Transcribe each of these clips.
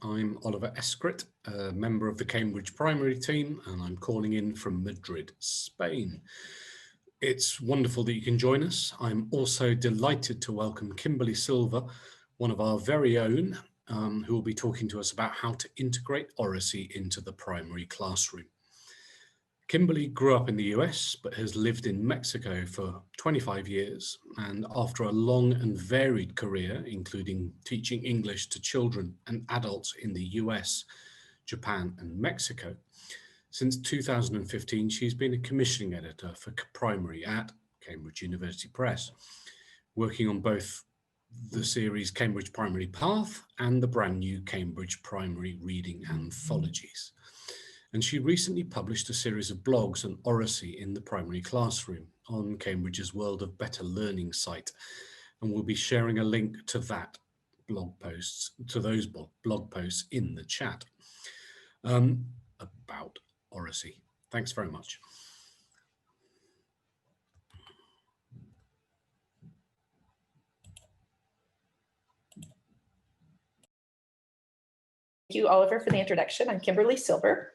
I'm Oliver Escrit, a member of the Cambridge Primary team, and I'm calling in from Madrid, Spain. It's wonderful that you can join us. I'm also delighted to welcome Kimberley Silver, one of our very own, who will be talking to us about how to integrate Oracy into the primary classroom. Kimberley grew up in the US, but has lived in Mexico for 25 years. And after a long and varied career, including teaching English to children and adults in the US, Japan, and Mexico, since 2015, she's been a commissioning editor for primary at Cambridge University Press, working on both the series Cambridge Primary Path and the brand new Cambridge Primary Reading Anthologies. And she recently published a series of blogs on Oracy in the primary classroom on Cambridge's World of Better Learning site. And we'll be sharing a link to that blog posts, to those blog posts in the chat about Oracy. Thanks very much. Thank you, Oliver, for the introduction. I'm Kimberley Silver.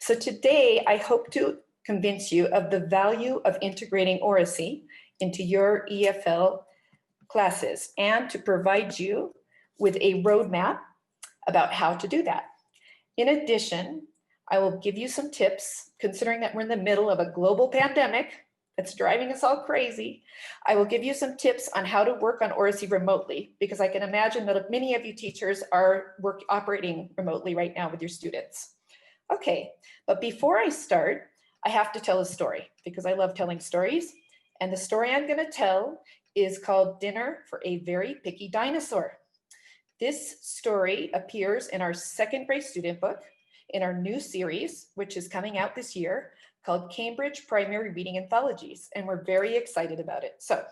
So today I hope to convince you of the value of integrating Oracy into your EFL classes and to provide you with a roadmap about how to do that. In addition, I will give you some tips, considering that we're in the middle of a global pandemic that's driving us all crazy. I will give you some tips on how to work on Oracy remotely, because I can imagine that many of you teachers are operating remotely right now with your students. Okay, but before I start, I have to tell a story because I love telling stories. And the story I'm going to tell is called Dinner for a Very Picky Dinosaur. This story appears in our second grade student book in our new series, which is coming out this year, called Cambridge Primary Reading Anthologies, and we're very excited about it. So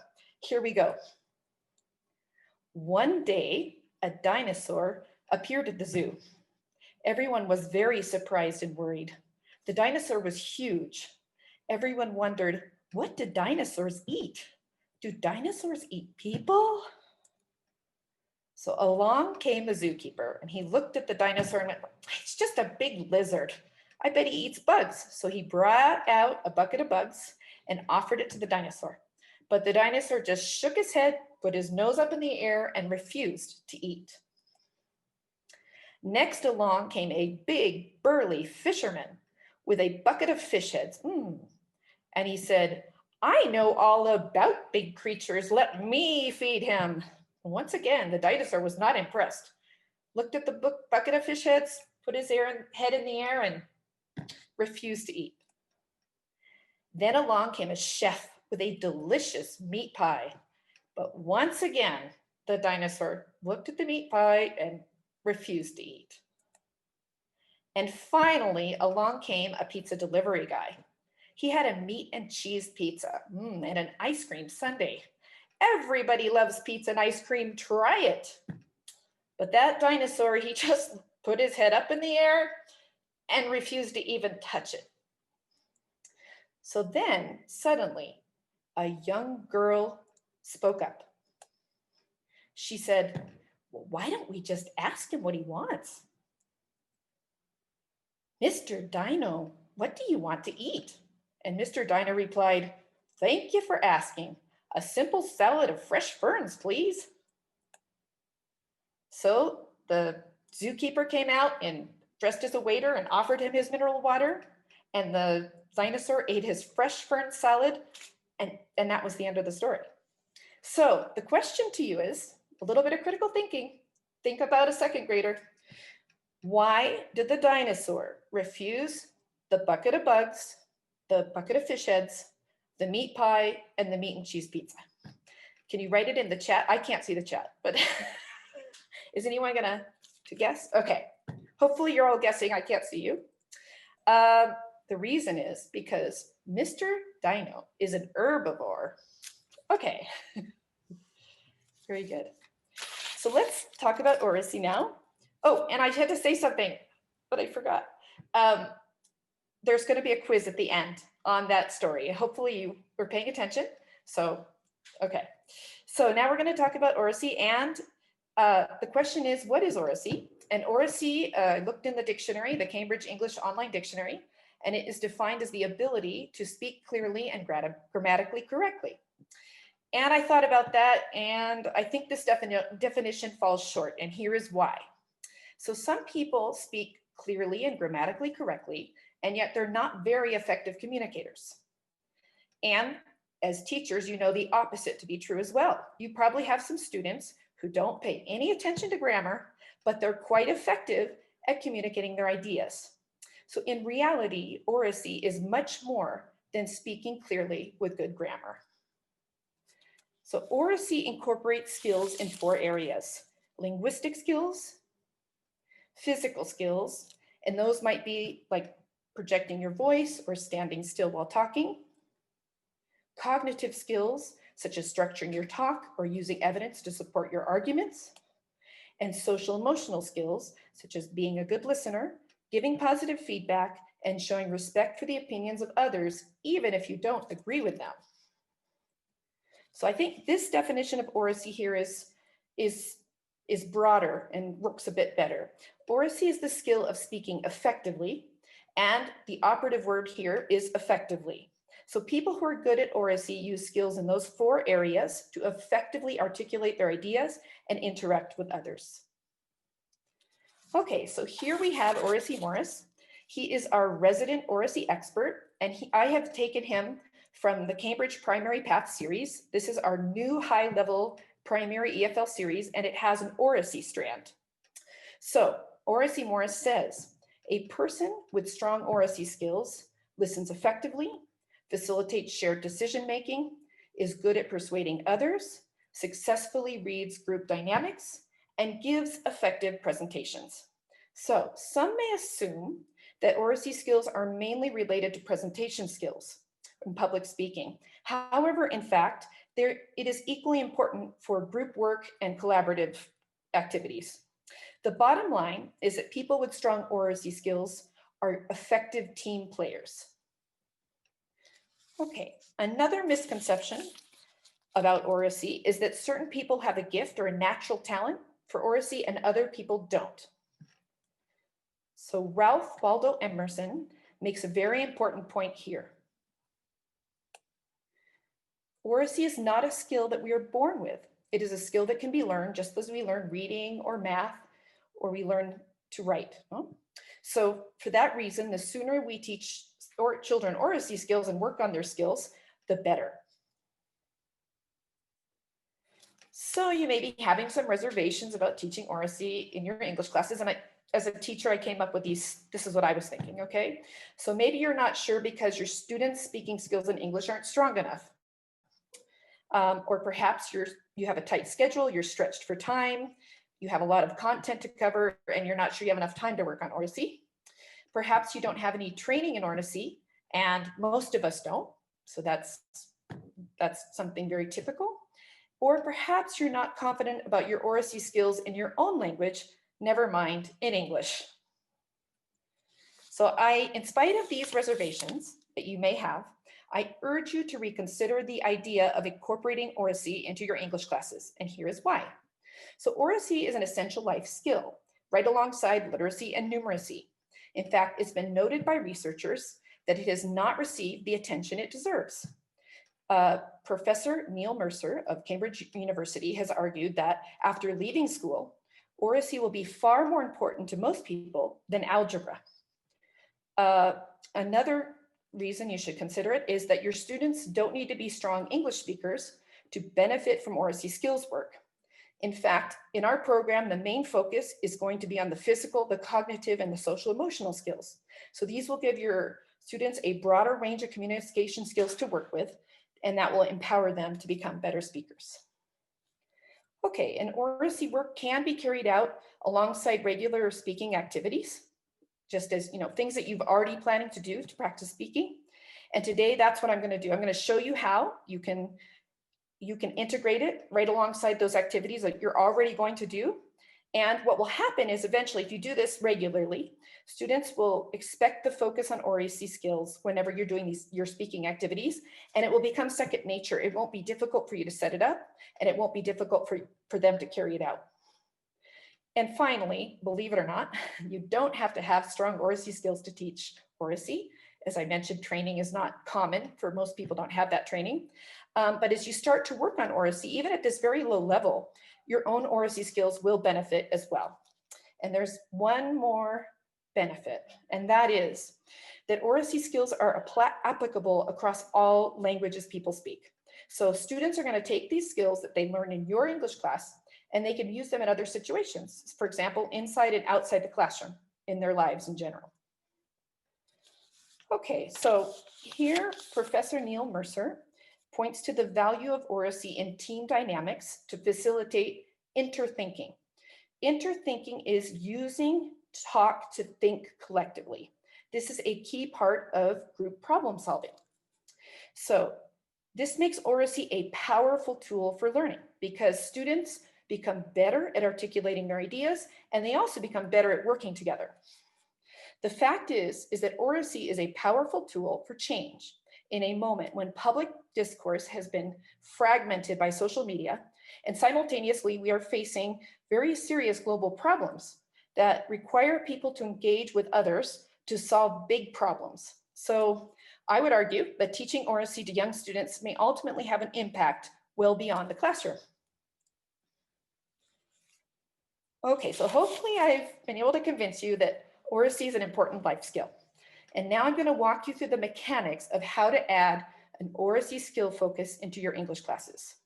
here we go. One day, a dinosaur appeared at the zoo. Everyone was very surprised and worried. The dinosaur was huge. Everyone wondered, what do dinosaurs eat? Do dinosaurs eat people? So along came the zookeeper, and he looked at the dinosaur and went, it's just a big lizard. I bet he eats bugs. So he brought out a bucket of bugs and offered it to the dinosaur. But the dinosaur just shook his head, put his nose up in the air, and refused to eat. Next along came a big, burly fisherman with a bucket of fish heads. And he said, I know all about big creatures. Let me feed him. And once again, the dinosaur was not impressed. Looked at the bucket of fish heads, put his head in the air, and refused to eat. Then along came a chef with a delicious meat pie. But once again, the dinosaur looked at the meat pie and refused to eat. And finally, along came a pizza delivery guy. He had a meat and cheese pizza and an ice cream sundae. Everybody loves pizza and ice cream, try it. But that dinosaur, he just put his head up in the air and refused to even touch it. So then suddenly a young girl spoke up. She said, well, why don't we just ask him what he wants? Mr. Dino, what do you want to eat? And Mr. Dino replied, thank you for asking. A simple salad of fresh ferns, please. So the zookeeper came out and dressed as a waiter and offered him his mineral water, and the dinosaur ate his fresh fern salad, and that was the end of the story. So the question to you is a little bit of critical thinking. Think about a second grader. Why did the dinosaur refuse the bucket of bugs, the bucket of fish heads, the meat pie, and the meat and cheese pizza? Can you write it in the chat? I can't see the chat, but is anyone gonna guess? Okay. Hopefully you're all guessing. I can't see you. The reason is because Mr. Dino is an herbivore. Okay, very good. So let's talk about Oracy now. Oh, and I had to say something, but I forgot. There's going to be a quiz at the end on that story. Hopefully you were paying attention. So, okay. So now we're going to talk about Oracy, and the question is, what is Oracy? And oracy, I looked in the dictionary, the Cambridge English Online Dictionary, and it is defined as the ability to speak clearly and grammatically correctly. And I thought about that, and I think this definition falls short, and here is why. So some people speak clearly and grammatically correctly, and yet they're not very effective communicators. And as teachers, you know the opposite to be true as well. You probably have some students who don't pay any attention to grammar, but they're quite effective at communicating their ideas. So in reality, oracy is much more than speaking clearly with good grammar. So oracy incorporates skills in 4 areas: linguistic skills, physical skills, and those might be like projecting your voice or standing still while talking, cognitive skills, such as structuring your talk or using evidence to support your arguments, and social emotional skills, such as being a good listener, giving positive feedback, and showing respect for the opinions of others, even if you don't agree with them. So I think this definition of oracy here is broader and works a bit better. Oracy is the skill of speaking effectively, and the operative word here is effectively. So people who are good at oracy use skills in those 4 areas to effectively articulate their ideas and interact with others. Okay, so here we have Oracy Morris. He is our resident oracy expert, and I have taken him from the Cambridge Primary Path series. This is our new high-level primary EFL series, and it has an oracy strand. So Oracy Morris says, a person with strong oracy skills listens effectively, facilitates shared decision-making, is good at persuading others, successfully reads group dynamics, and gives effective presentations. So some may assume that oracy skills are mainly related to presentation skills and public speaking. However, in fact, it is equally important for group work and collaborative activities. The bottom line is that people with strong oracy skills are effective team players. Okay, another misconception about oracy is that certain people have a gift or a natural talent for oracy and other people don't. So Ralph Waldo Emerson makes a very important point here. Oracy is not a skill that we are born with. It is a skill that can be learned just as we learn reading or math, or we learn to write. So for that reason, the sooner we teach children oracy skills and work on their skills, the better. So you may be having some reservations about teaching oracy in your English classes. And as a teacher, I came up with these. This is what I was thinking, okay? So maybe you're not sure because your students' speaking skills in English aren't strong enough. Or perhaps you have a tight schedule, you're stretched for time, you have a lot of content to cover, and you're not sure you have enough time to work on oracy. Perhaps you don't have any training in oracy, and most of us don't. So that's something very typical. Or perhaps you're not confident about your oracy skills in your own language, never mind in English. So in spite of these reservations that you may have, I urge you to reconsider the idea of incorporating oracy into your English classes, and here is why. So oracy is an essential life skill, right alongside literacy and numeracy. In fact, it's been noted by researchers that it has not received the attention it deserves. Professor Neil Mercer of Cambridge University has argued that after leaving school, oracy will be far more important to most people than algebra. Another reason you should consider it is that your students don't need to be strong English speakers to benefit from oracy skills work. In fact, in our program, the main focus is going to be on the physical, the cognitive, and the social emotional skills. So these will give your students a broader range of communication skills to work with, and that will empower them to become better speakers. Okay, and oracy work can be carried out alongside regular speaking activities, just as, things that you've already planning to do to practice speaking. And today, that's what I'm going to do. I'm going to show you how you can integrate it right alongside those activities that you're already going to do. And what will happen is eventually, if you do this regularly, students will expect the focus on oracy skills whenever you're doing your speaking activities, and it will become second nature. It won't be difficult for you to set it up, and it won't be difficult for them to carry it out. And finally, believe it or not, you don't have to have strong Oracy skills to teach Oracy. As I mentioned, training is not common for most people, don't have that training. But as you start to work on Oracy, even at this very low level, your own Oracy skills will benefit as well. And there's one more benefit, and that is that Oracy skills are applicable across all languages people speak. So students are going to take these skills that they learn in your English class, and they can use them in other situations. For example, inside and outside the classroom in their lives in general. Okay, so here Professor Neil Mercer points to the value of Oracy in team dynamics to facilitate interthinking. Interthinking is using talk to think collectively. This is a key part of group problem solving. So this makes Oracy a powerful tool for learning because students become better at articulating their ideas, and they also become better at working together. The fact is that Oracy is a powerful tool for change in a moment when public discourse has been fragmented by social media, and simultaneously we are facing very serious global problems that require people to engage with others to solve big problems. So I would argue that teaching Oracy to young students may ultimately have an impact well beyond the classroom. Okay, so hopefully I've been able to convince you that Oracy is an important life skill. And now I'm going to walk you through the mechanics of how to add an Oracy skill focus into your English classes.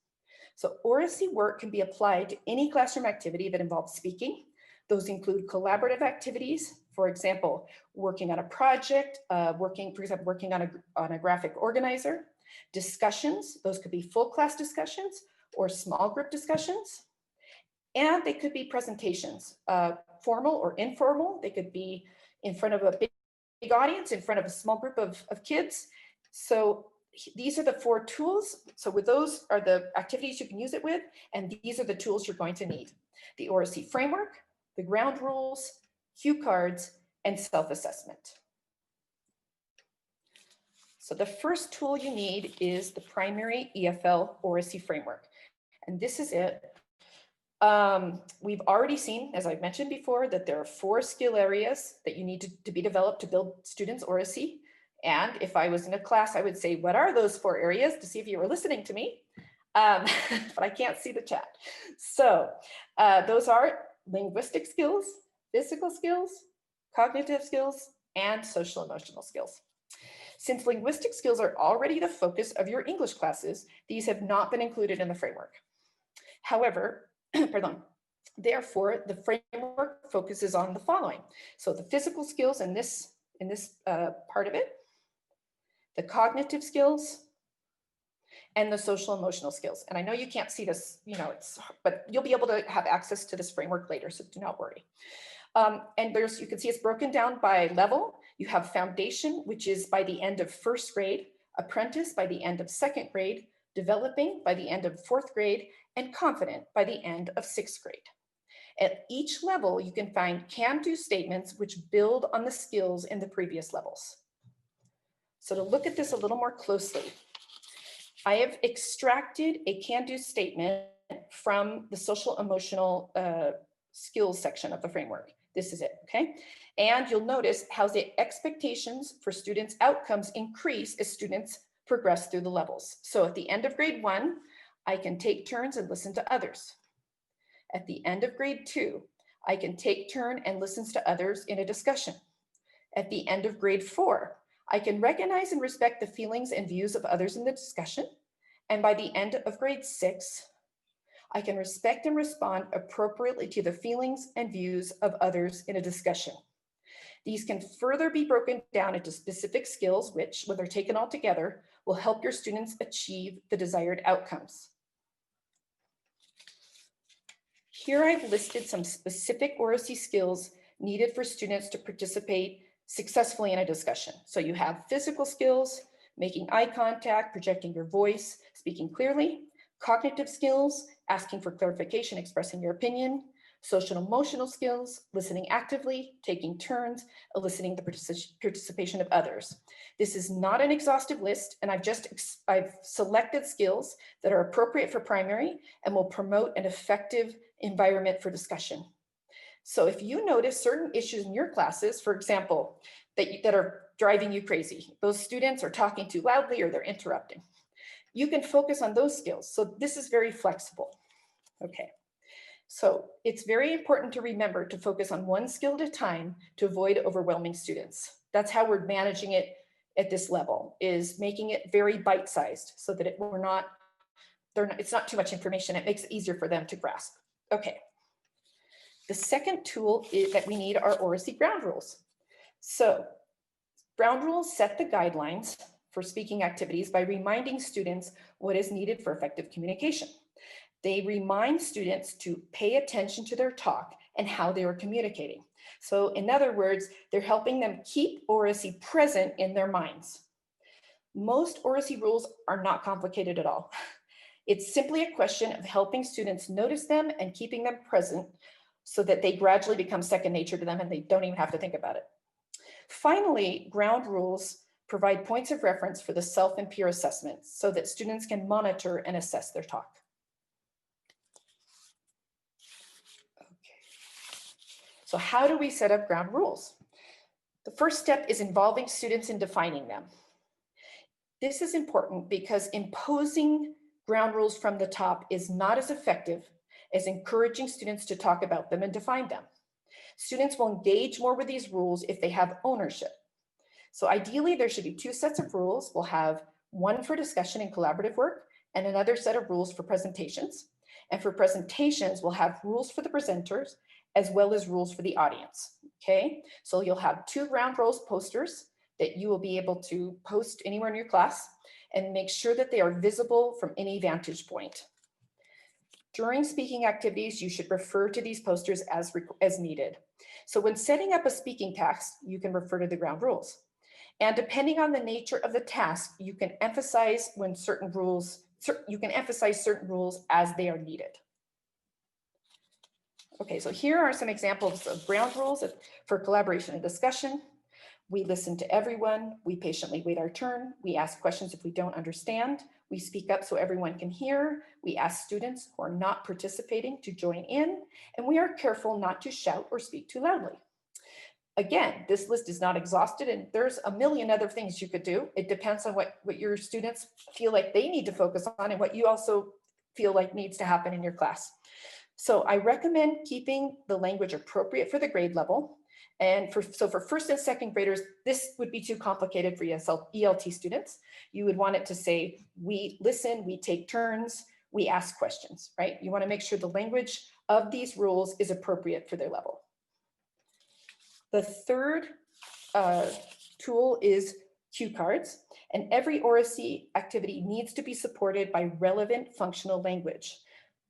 So Oracy work can be applied to any classroom activity that involves speaking. Those include collaborative activities, for example, working on a project, working on a graphic organizer, discussions, those could be full class discussions or small group discussions. And they could be presentations, formal or informal. They could be in front of a big audience, in front of a small group of kids. So these are the 4 tools. So with those are the activities you can use it with, and these are the tools you're going to need. The Oracy framework, the ground rules, cue cards, and self-assessment. So the first tool you need is the Primary EFL Oracy framework. And this is it. We've already seen, as I've mentioned before, that there are 4 skill areas that you need to be developed to build students' Oracy. And if I was in a class, I would say, what are those 4 areas, to see if you were listening to me, but I can't see the chat. So those are linguistic skills, physical skills, cognitive skills, and social emotional skills. Since linguistic skills are already the focus of your English classes, these have not been included in the framework. However, therefore, the framework focuses on the following. So the physical skills in this part of it, the cognitive skills, and the social emotional skills. And I know you can't see this, but you'll be able to have access to this framework later, so do not worry. And you can see it's broken down by level. You have foundation, which is by the end of 1st grade, apprentice by the end of 2nd grade, developing by the end of 4th grade, and confident by the end of 6th grade. At each level, you can find can-do statements which build on the skills in the previous levels. So to look at this a little more closely, I have extracted a can-do statement from the social emotional skills section of the framework. This is it, okay? And you'll notice how the expectations for students' outcomes increase as students progress through the levels. So at the end of grade 1, I can take turns and listen to others. At the end of grade 2, I can take turn and listen to others in a discussion. At the end of grade 4, I can recognize and respect the feelings and views of others in the discussion. And by the end of grade 6, I can respect and respond appropriately to the feelings and views of others in a discussion. These can further be broken down into specific skills, which, when they're taken all together, will help your students achieve the desired outcomes. Here I've listed some specific Oracy skills needed for students to participate successfully in a discussion. So you have physical skills, making eye contact, projecting your voice, speaking clearly, cognitive skills, asking for clarification, expressing your opinion, social emotional skills, listening actively, taking turns, eliciting the participation of others. This is not an exhaustive list, and I've selected skills that are appropriate for primary and will promote an effective environment for discussion. So if you notice certain issues in your classes, for example, that are driving you crazy, those students are talking too loudly or they're interrupting, you can focus on those skills. So this is very flexible. Okay. So it's very important to remember to focus on one skill at a time to avoid overwhelming students. That's how we're managing it at this level, is making it very bite-sized so that it's not too much information. It makes it easier for them to grasp. Okay. The second tool that we need are Oracy ground rules. So ground rules set the guidelines for speaking activities by reminding students what is needed for effective communication. They remind students to pay attention to their talk and how they are communicating. So in other words, they're helping them keep Oracy present in their minds. Most Oracy rules are not complicated at all. It's simply a question of helping students notice them and keeping them present so that they gradually become second nature to them and they don't even have to think about it. Finally, ground rules provide points of reference for the self and peer assessments so that students can monitor and assess their talk. Okay. So how do we set up ground rules? The first step is involving students in defining them. This is important because imposing ground rules from the top is not as effective as encouraging students to talk about them and define them. Students will engage more with these rules if they have ownership. So ideally, there should be two sets of rules. We'll have one for discussion and collaborative work and another set of rules for presentations. And for presentations, we'll have rules for the presenters as well as rules for the audience. Okay, so you'll have two ground rules posters that you will be able to post anywhere in your class and make sure that they are visible from any vantage point. During speaking activities, you should refer to these posters as needed. So when setting up a speaking task, you can refer to the ground rules. And depending on the nature of the task, you can emphasize certain rules as they are needed. Okay, so here are some examples of ground rules for collaboration and discussion. We listen to everyone. We patiently wait our turn. We ask questions if we don't understand. We speak up so everyone can hear. We ask students who are not participating to join in. And we are careful not to shout or speak too loudly. Again, this list is not exhausted and there's a million other things you could do. It depends on what your students feel like they need to focus on and what you also feel like needs to happen in your class. So I recommend keeping the language appropriate for the grade level. And for first and second graders, this would be too complicated for ELT students. You would want it to say, we listen, we take turns, we ask questions, right? You want to make sure the language of these rules is appropriate for their level. The third tool is cue cards, and every Oracy activity needs to be supported by relevant functional language.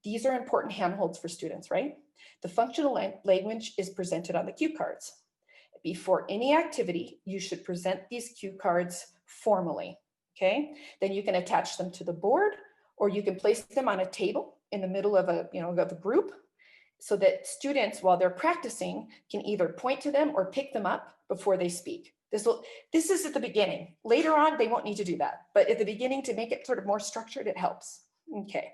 These are important handholds for students, right? The functional language is presented on the cue cards. Before any activity, you should present these cue cards formally, okay? Then you can attach them to the board or you can place them on a table in the middle of a group so that students, while they're practicing, can either point to them or pick them up before they speak. This is at the beginning. Later on, they won't need to do that. But at the beginning, to make it sort of more structured, it helps. Okay.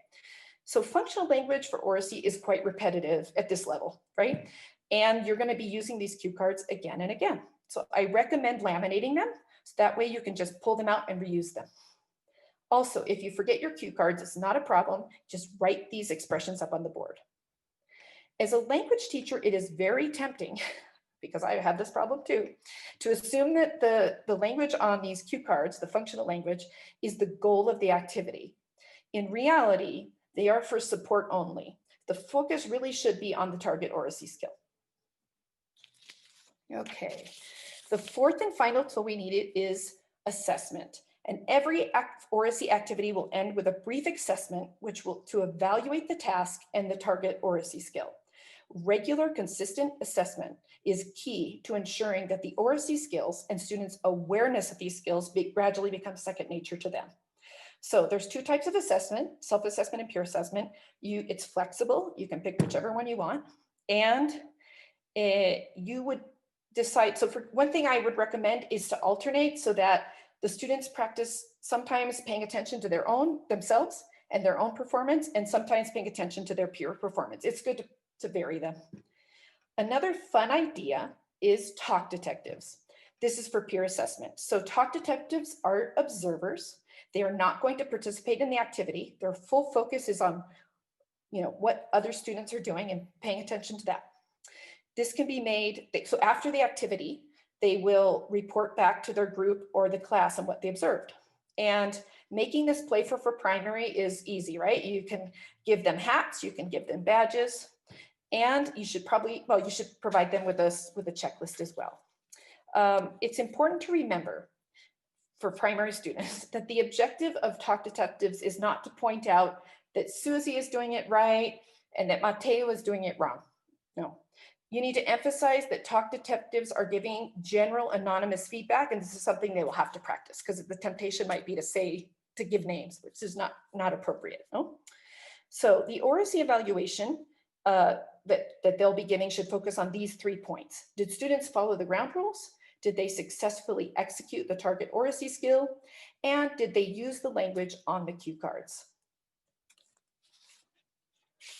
So functional language for Oracy is quite repetitive at this level, right? And you're going to be using these cue cards again and again. So I recommend laminating them. So that way you can just pull them out and reuse them. Also, if you forget your cue cards, it's not a problem. Just write these expressions up on the board. As a language teacher, it is very tempting, because I have this problem too, to assume that the language on these cue cards, the functional language, is the goal of the activity. In reality, they are for support only. The focus really should be on the target Oracy skill. Okay, the fourth and final tool we needed is assessment. And every Oracy activity will end with a brief assessment, which will to evaluate the task and the target Oracy skill. Regular, consistent assessment is key to ensuring that the Oracy skills and students' awareness of these skills gradually become second nature to them. So there's two types of assessment, self-assessment and peer assessment. It's flexible. You can pick whichever one you want. And you would decide. So for one thing I would recommend is to alternate so that the students practice sometimes paying attention to themselves and their own performance, and sometimes paying attention to their peer performance. It's good to vary them. Another fun idea is talk detectives. This is for peer assessment. So talk detectives are observers. They are not going to participate in the activity. Their full focus is on, what other students are doing and paying attention to that. This can be made, so after the activity, they will report back to their group or the class on what they observed. And making this playful for primary is easy, right? You can give them hats, you can give them badges, and you should provide them with a checklist as well. It's important to remember for primary students that the objective of talk detectives is not to point out that Susie is doing it right and that Mateo is doing it wrong. No, you need to emphasize that talk detectives are giving general anonymous feedback, and this is something they will have to practice because the temptation might be to give names, which is not appropriate. No? So the Oracy evaluation that they'll be giving should focus on these 3 points. Did students follow the ground rules? Did they successfully execute the target Oracy skill? And did they use the language on the cue cards?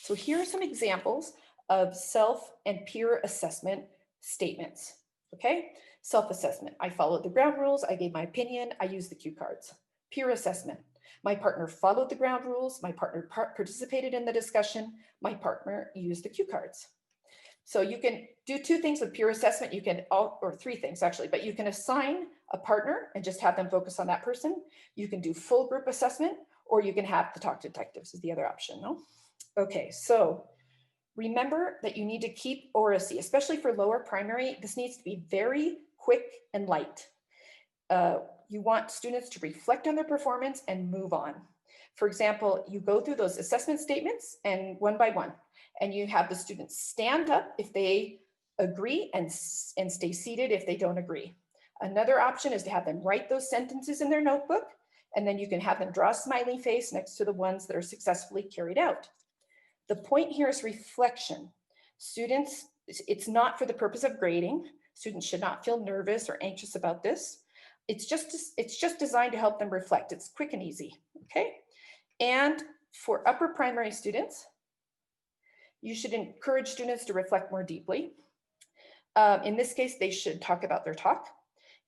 So here are some examples of self and peer assessment statements, okay? Self-assessment, I followed the ground rules, I gave my opinion, I used the cue cards. Peer assessment, my partner followed the ground rules, my partner participated in the discussion, my partner used the cue cards. So you can do 2 things with peer assessment, or 3 things actually, but you can assign a partner and just have them focus on that person. You can do full group assessment, or you can have the talk detectives is the other option, no? Okay, so remember that you need to keep Oracy, especially for lower primary. This needs to be very quick and light. You want students to reflect on their performance and move on. For example, you go through those assessment statements and one by one, and you have the students stand up if they agree and stay seated if they don't agree. Another option is to have them write those sentences in their notebook, and then you can have them draw a smiley face next to the ones that are successfully carried out. The point here is reflection. Students, it's not for the purpose of grading. Students should not feel nervous or anxious about this. It's just designed to help them reflect. It's quick and easy, okay? And for upper primary students, you should encourage students to reflect more deeply. In this case, they should talk about their talk.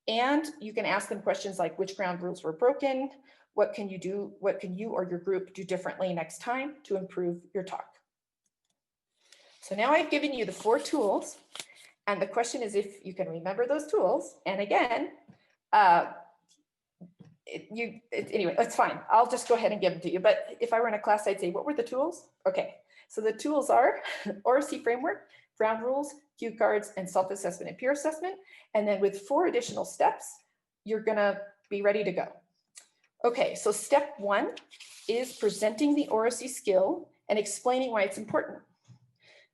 And you can ask them questions like which ground rules were broken, what can you do, what can you or your group do differently next time to improve your talk? So now I've given you the 4 tools, and the question is if you can remember those tools. And again, anyway, that's fine. I'll just go ahead and give them to you. But if I were in a class, I'd say, what were the tools? Okay, so the tools are Oracy framework, ground rules, cue cards, and self-assessment and peer assessment. And then with 4 additional steps, you're gonna be ready to go. Okay, so step 1 is presenting the Oracy skill and explaining why it's important.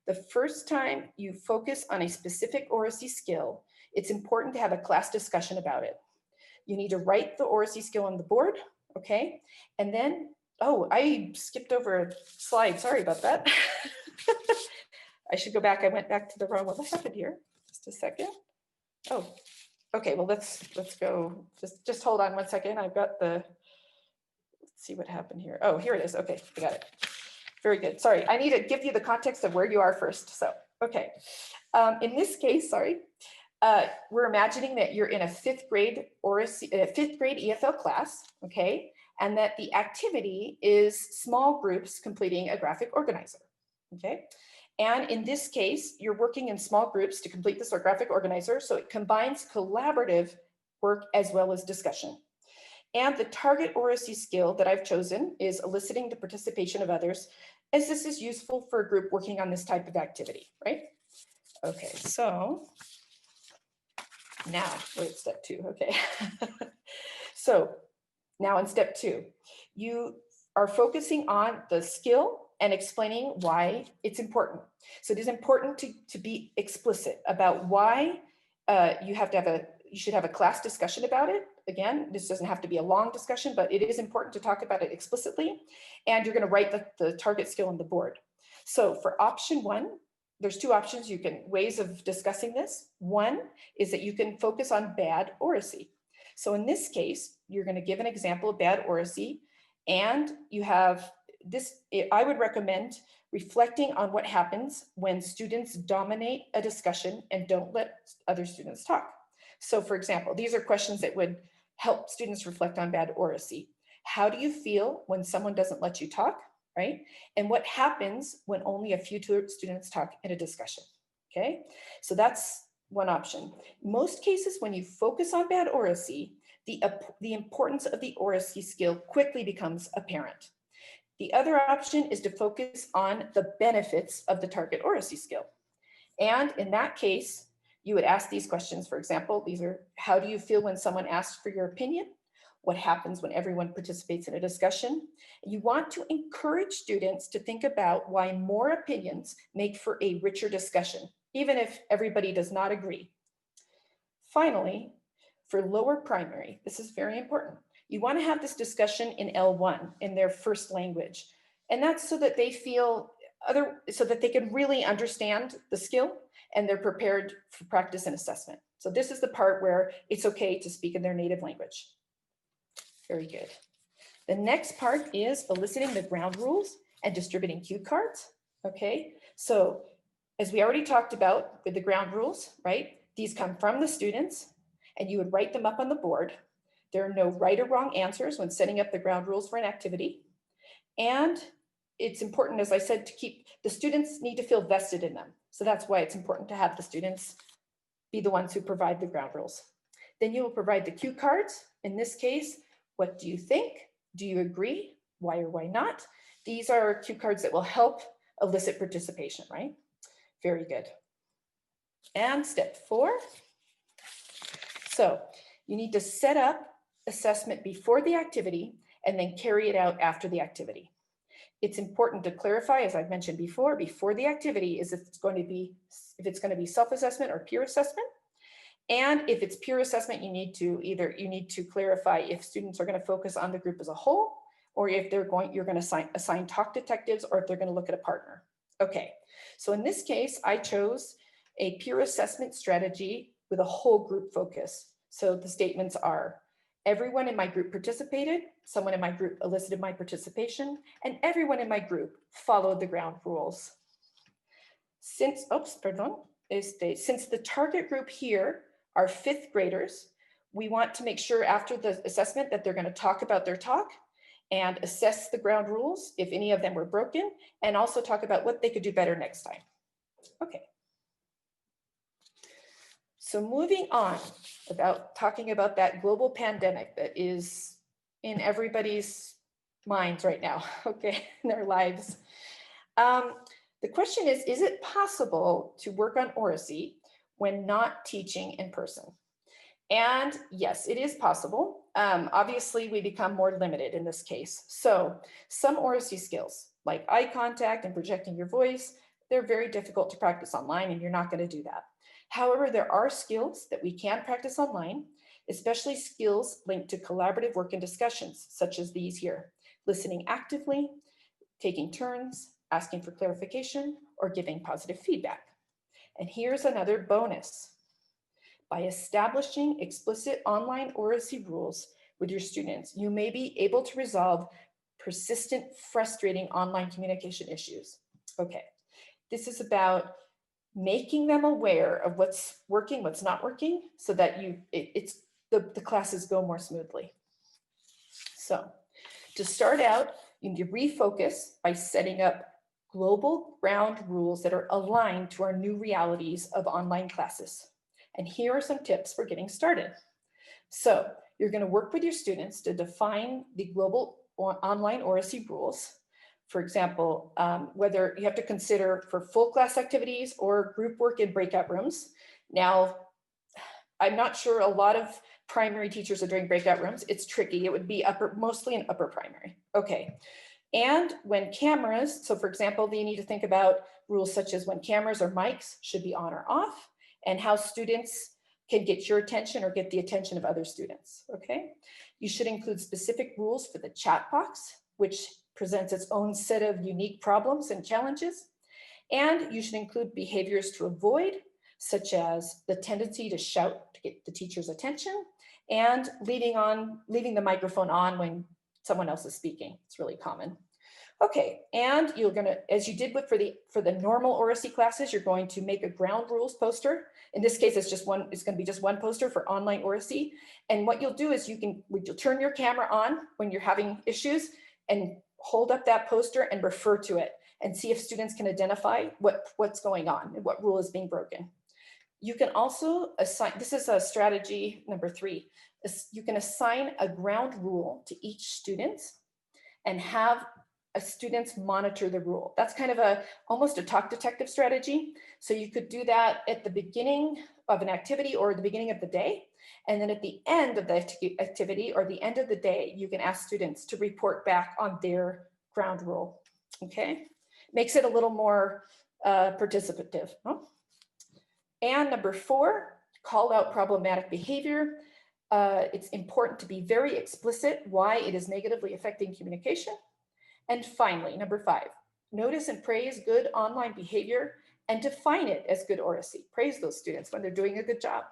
The first time you focus on a specific Oracy skill, it's important to have a class discussion about it. You need to write the Oracy skill on the board, okay? And then, oh, I skipped over a slide, sorry about that. I should go back, I went back to the wrong one. What happened here? Just a second. Oh, okay, well, let's go, just hold on 1 second. I've got let's see what happened here. Oh, here it is, okay, I got it. Very good, sorry. I need to give you the context of where you are first, so, okay. In this case, sorry, we're imagining that you're in a 5th grade EFL class, okay? And that the activity is small groups completing a graphic organizer, okay? And in this case, you're working in small groups to complete this graphic organizer, so it combines collaborative work as well as discussion. And the target Oracy skill that I've chosen is eliciting the participation of others, as this is useful for a group working on this type of activity, right? Okay, so now we're at step 2, okay. So now in step 2, you are focusing on the skill and explaining why it's important. So it is important to be explicit about why you should have a class discussion about it. Again, this doesn't have to be a long discussion, but it is important to talk about it explicitly. And you're going to write the target skill on the board. So for option 1, there's 2 options, ways of discussing this. One is that you can focus on bad Oracy. So in this case, you're going to give an example of bad Oracy, and you have this, I would recommend reflecting on what happens when students dominate a discussion and don't let other students talk. So for example, these are questions that would help students reflect on bad oracy. How do you feel when someone doesn't let you talk, right? And what happens when only a few students talk in a discussion, okay? So that's one option. Most cases, when you focus on bad oracy, the importance of the oracy skill quickly becomes apparent. The other option is to focus on the benefits of the target oracy skill. And in that case, you would ask these questions. For example, these are, how do you feel when someone asks for your opinion? What happens when everyone participates in a discussion? You want to encourage students to think about why more opinions make for a richer discussion, even if everybody does not agree. Finally, for lower primary, this is very important. You want to have this discussion in L1, in their first language. And that's so that they feel so that they can really understand the skill and they're prepared for practice and assessment. So this is the part where it's okay to speak in their native language. Very good. The next part is eliciting the ground rules and distributing cue cards. Okay, so as we already talked about with the ground rules, right? These come from the students and you would write them up on the board. There are no right or wrong answers when setting up the ground rules for an activity. And it's important, as I said, to keep the students need to feel vested in them. So that's why it's important to have the students be the ones who provide the ground rules. Then you will provide the cue cards. In this case, what do you think? Do you agree? Why or why not? These are cue cards that will help elicit participation, right? Very good. And step 4. So you need to set up assessment before the activity and then carry it out after the activity. It's important to clarify, as I've mentioned before the activity, is if it's going to be self-assessment or peer assessment. And if it's peer assessment, you need to clarify if students are going to focus on the group as a whole, or if you're going to assign talk detectives, or if they're going to look at a partner. Okay, so in this case, I chose a peer assessment strategy with a whole group focus. So the statements are, everyone in my group participated, someone in my group elicited my participation, and everyone in my group followed the ground rules. Since the target group here are 5th graders, we want to make sure after the assessment that they're going to talk about their talk and assess the ground rules if any of them were broken, and also talk about what they could do better next time. Okay. So moving on, talking about that global pandemic that is in everybody's minds right now, okay, in their lives. The question is it possible to work on Oracy when not teaching in person? And yes, it is possible. Obviously, we become more limited in this case. So some Oracy skills, like eye contact and projecting your voice, they're very difficult to practice online, and you're not going to do that. However, there are skills that we can practice online, especially skills linked to collaborative work and discussions, such as these here: listening actively, taking turns, asking for clarification, or giving positive feedback. And here's another bonus. By establishing explicit online Oracy rules with your students, you may be able to resolve persistent, frustrating online communication issues. Okay, this is about making them aware of what's working, what's not working, so that the classes go more smoothly. So to start out, you need to refocus by setting up global ground rules that are aligned to our new realities of online classes. And here are some tips for getting started. So you're going to work with your students to define the global online Oracy rules. For example, whether you have to consider for full class activities or group work in breakout rooms. Now, I'm not sure a lot of primary teachers are doing breakout rooms. It's tricky. It would be mostly in upper primary. Okay. And when cameras, so for example, you need to think about rules such as when cameras or mics should be on or off, and how students can get your attention or get the attention of other students, okay? You should include specific rules for the chat box, which presents its own set of unique problems and challenges. And you should include behaviors to avoid, such as the tendency to shout to get the teacher's attention, and leaving the microphone on when someone else is speaking. It's really common. Okay, and you're gonna, as you did with for the normal Oracy classes, you're going to make a ground rules poster. In this case, it's going to be just one poster for online Oracy. And what you'll do is you'll turn your camera on when you're having issues and hold up that poster and refer to it and see if students can identify what's going on and what rule is being broken. You can also assign, this is a strategy number 3, you can assign a ground rule to each student and have students monitor the rule. That's kind of almost a talk detective strategy. So you could do that at the beginning of an activity or the beginning of the day. And then at the end of the activity or the end of the day, you can ask students to report back on their ground rule. Okay, makes it a little more participative. Huh? And number 4, call out problematic behavior. It's important to be very explicit why it is negatively affecting communication. And finally, number 5, notice and praise good online behavior and define it as good Oracy. Praise those students when they're doing a good job.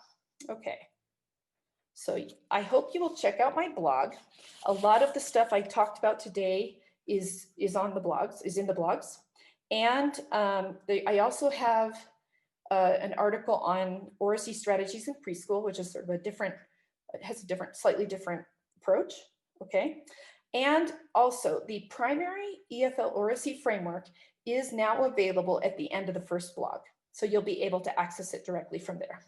Okay, so I hope you will check out my blog. A lot of the stuff I talked about today is on the blogs, is in the blogs. And I also have an article on Oracy strategies in preschool, which is sort of it has a slightly different approach, okay? And also the primary EFL Oracy framework is now available at the end of the first blog. So you'll be able to access it directly from there.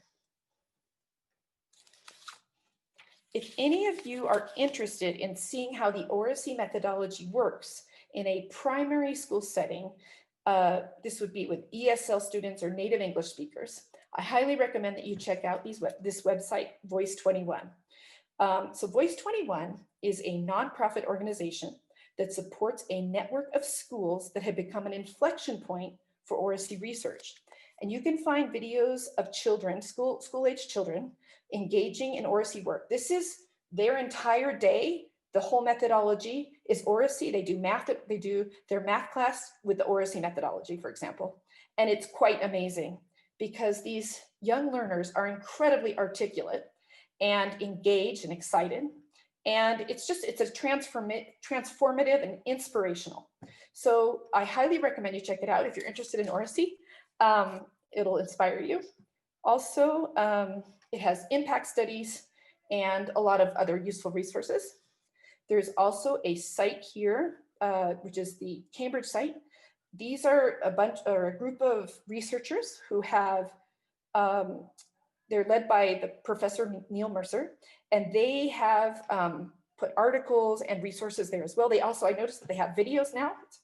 If any of you are interested in seeing how the Oracy methodology works in a primary school setting, this would be with ESL students or native English speakers, I highly recommend that you check out this website, Voice 21. So Voice 21 is a nonprofit organization that supports a network of schools that have become an inflection point for Oracy research. And you can find videos of children, school-age children, engaging in Oracy work. This is their entire day. The whole methodology is Oracy. They do their math class with the Oracy methodology, for example. And it's quite amazing because these young learners are incredibly articulate and engaged and excited. And it's a transformative and inspirational. So I highly recommend you check it out if you're interested in Oracy. It'll inspire you. Also, it has impact studies and a lot of other useful resources. There's also a site here, which is the Cambridge site. These are a group of researchers who have, they're led by the Professor Neil Mercer, and they have put articles and resources there as well. They also, I noticed that they have videos now. It's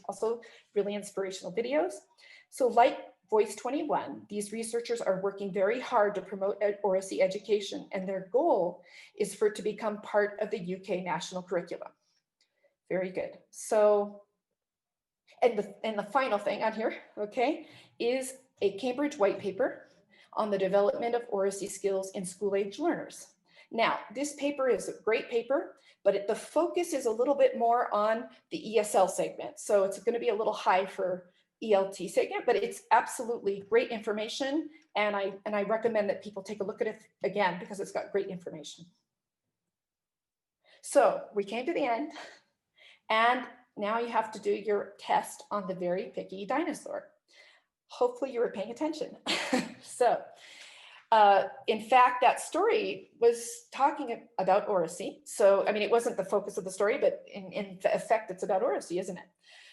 also really inspirational videos. So like Voice 21, these researchers are working very hard to promote Oracy education, and their goal is for it to become part of the UK national curriculum. Very good. So, and the final thing on here, okay, is a Cambridge white paper on the development of Oracy skills in school-age learners. Now, this paper is a great paper, but the focus is a little bit more on the ESL segment. So it's going to be a little high for ELT segment, but it's absolutely great information. And I recommend that people take a look at it again because it's got great information. So we came to the end, and now you have to do your test on the very picky dinosaur. Hopefully you were paying attention. So in fact, that story was talking about Oracy. So, I mean, it wasn't the focus of the story, but in effect, it's about Oracy, isn't it?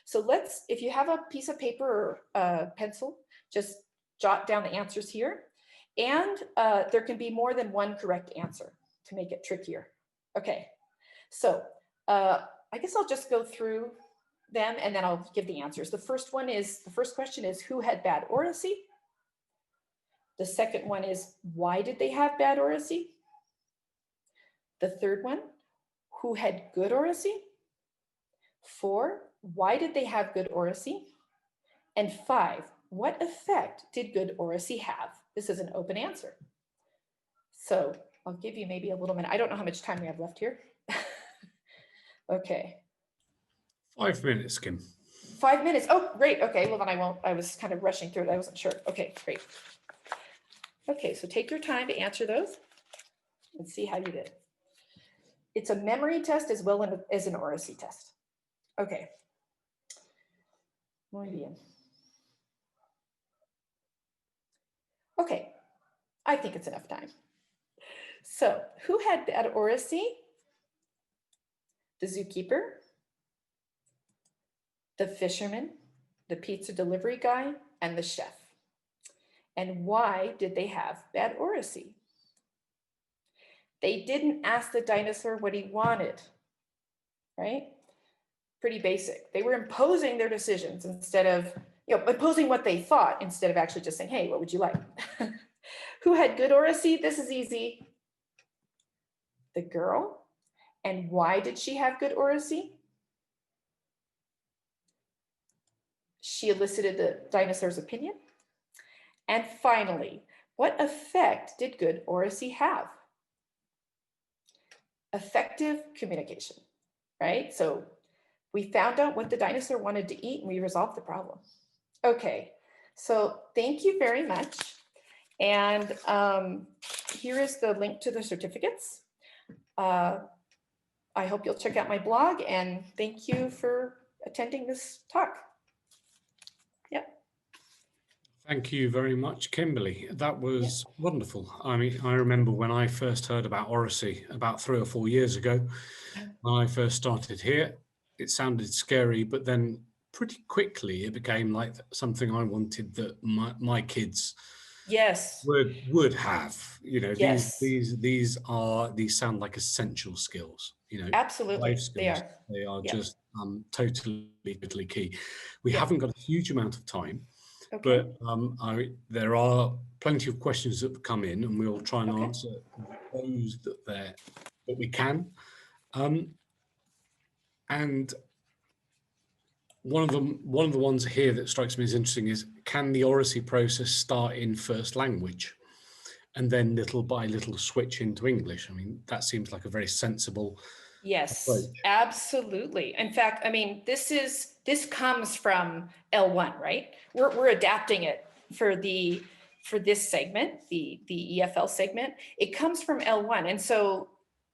So if you have a piece of paper or pencil, just jot down the answers here. And there can be more than one correct answer to make it trickier. Okay, so I guess I'll just go through them and then I'll give the answers. The first question is, who had bad Oracy? The second one is, why did they have bad Oracy? The third one, who had good Oracy? 4, why did they have good Oracy? And 5, what effect did good Oracy have? This is an open answer. So I'll give you maybe a little minute. I don't know how much time we have left here. Okay. 5 minutes, Kim. 5 minutes. Oh, great. Okay. Well, then I won't. I was kind of rushing through it. I wasn't sure. Okay, great. Okay, so take your time to answer those and see how you did. It's a memory test as well as an Oracy test. Okay. Muy bien. Okay, I think it's enough time. So who had bad oracy? The zookeeper, the fisherman, the pizza delivery guy, and the chef. And why did they have bad oracy? They didn't ask the dinosaur what he wanted, right? Pretty basic. They were imposing their decisions instead of, imposing what they thought instead of actually just saying, hey, what would you like? Who had good oracy? This is easy. The girl. And why did she have good oracy? She elicited the dinosaur's opinion. And finally, what effect did good oracy have? Effective communication, right? So we found out what the dinosaur wanted to eat and we resolved the problem. Okay, so thank you very much. And here is the link to the certificates. I hope you'll check out my blog, and thank you for attending this talk. Yep. Thank you very much, Kimberley. That was wonderful. I mean, I remember when I first heard about Oracy about 3 or 4 years ago, when I first started here, it sounded scary, but then pretty quickly it became like something I wanted that my kids would have. These sound like essential skills, Absolutely, life skills. They are just totally key. We haven't got a huge amount of time. Okay. But there are plenty of questions that have come in, and we'll try and answer those that we can. And one of the ones here that strikes me as interesting is, can the Oracy process start in first language and then little by little switch into English? I mean, that seems like a very sensible approach. Absolutely. In fact, I mean, this comes from L1, right? We're adapting it for this segment, the EFL segment. It comes from L1, and so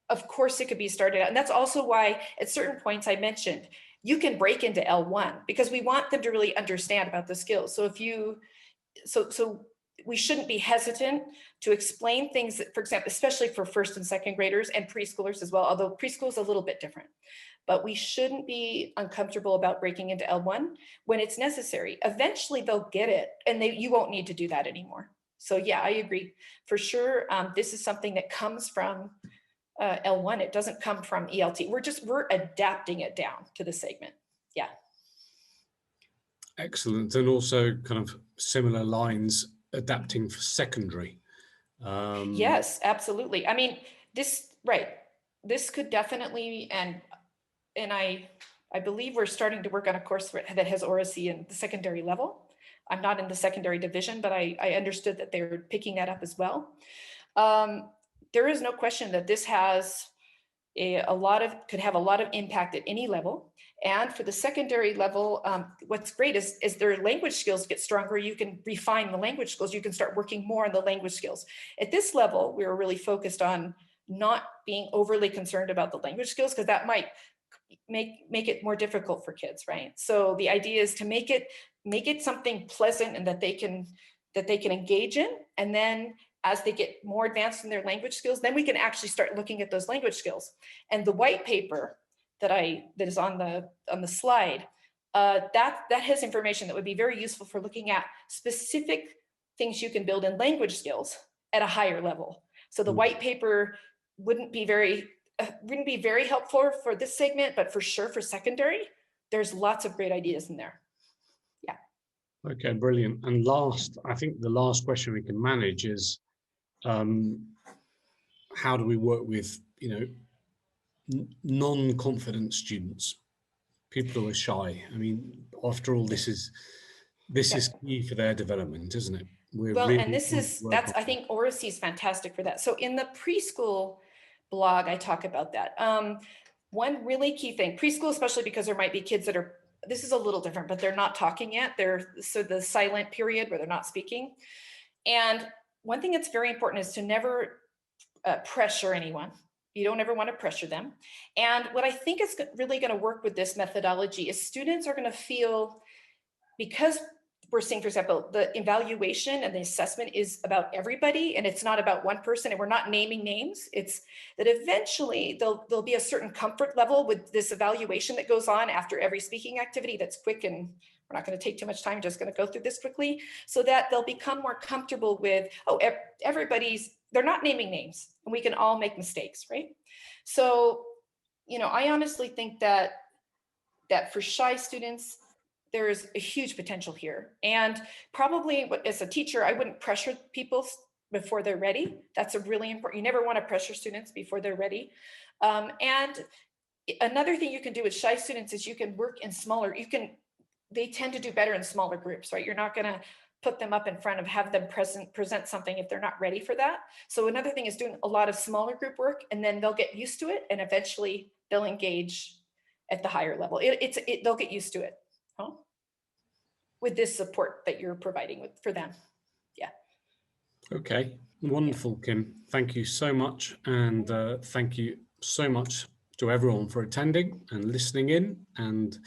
of course it could be started out. And that's also why at certain points I mentioned you can break into L1 because we want them to really understand about the skills. So if you so we shouldn't be hesitant to explain things that, for example, especially for first and second graders and preschoolers as well, although preschool is a little bit different, but we shouldn't be uncomfortable about breaking into L1 when it's necessary. Eventually they'll get it and you won't need to do that anymore. So yeah, I agree for sure. This is something that comes from L1. It doesn't come from ELT. We're adapting it down to the segment. Yeah. Excellent. And also kind of similar lines, adapting for secondary. Yes, absolutely. I mean, this could definitely, and I believe we're starting to work on a course that has Oracy in the secondary level. I'm not in the secondary division, but I understood that they're picking that up as well. There is no question that this has could have a lot of impact at any level. And for the secondary level, what's great is their language skills get stronger. You can refine the language skills. You can start working more on the language skills. At this level, we were really focused on not being overly concerned about the language skills because that might make it more difficult for kids, right? So the idea is to make it something pleasant and that they can engage in, and then as they get more advanced in their language skills, then we can actually start looking at those language skills. And the white paper that is on the slide, that has information that would be very useful for looking at specific things you can build in language skills at a higher level. So the white paper wouldn't be very helpful for this segment, but for sure for secondary, there's lots of great ideas in there. Yeah. Okay, brilliant. And I think the last question we can manage is, how do we work with, non-confident students, people who are shy? I mean, after all, this is key for their development, isn't it? I think Oracy is fantastic for that. So in the preschool blog, I talk about that. One really key thing, preschool, especially because there might be kids that this is a little different, but they're not talking yet. So the silent period where they're not speaking. And one thing that's very important is to never pressure anyone. You don't ever want to pressure them. And what I think is really going to work with this methodology is students are going to feel because we're seeing, for example, the evaluation and the assessment is about everybody, and it's not about one person, and we're not naming names. It's that eventually there'll be a certain comfort level with this evaluation that goes on after every speaking activity that's quick, and we're not going to take too much time, just going to go through this quickly, so that they'll become more comfortable with, oh, they're not naming names, and we can all make mistakes, right? So, I honestly think that for shy students, there's a huge potential here. And probably as a teacher, I wouldn't pressure people before they're ready. That's a really important, you never want to pressure students before they're ready. And another thing you can do with shy students is you can work in they tend to do better in smaller groups, right? You're not going to put them up in front of, have them present something if they're not ready for that. So another thing is doing a lot of smaller group work, and then they'll get used to it, and eventually they'll engage at the higher level. They'll get used to it. Huh? With this support that you're providing for them. Yeah. Okay, wonderful, Kim. Thank you so much. And thank you so much to everyone for attending and listening in. And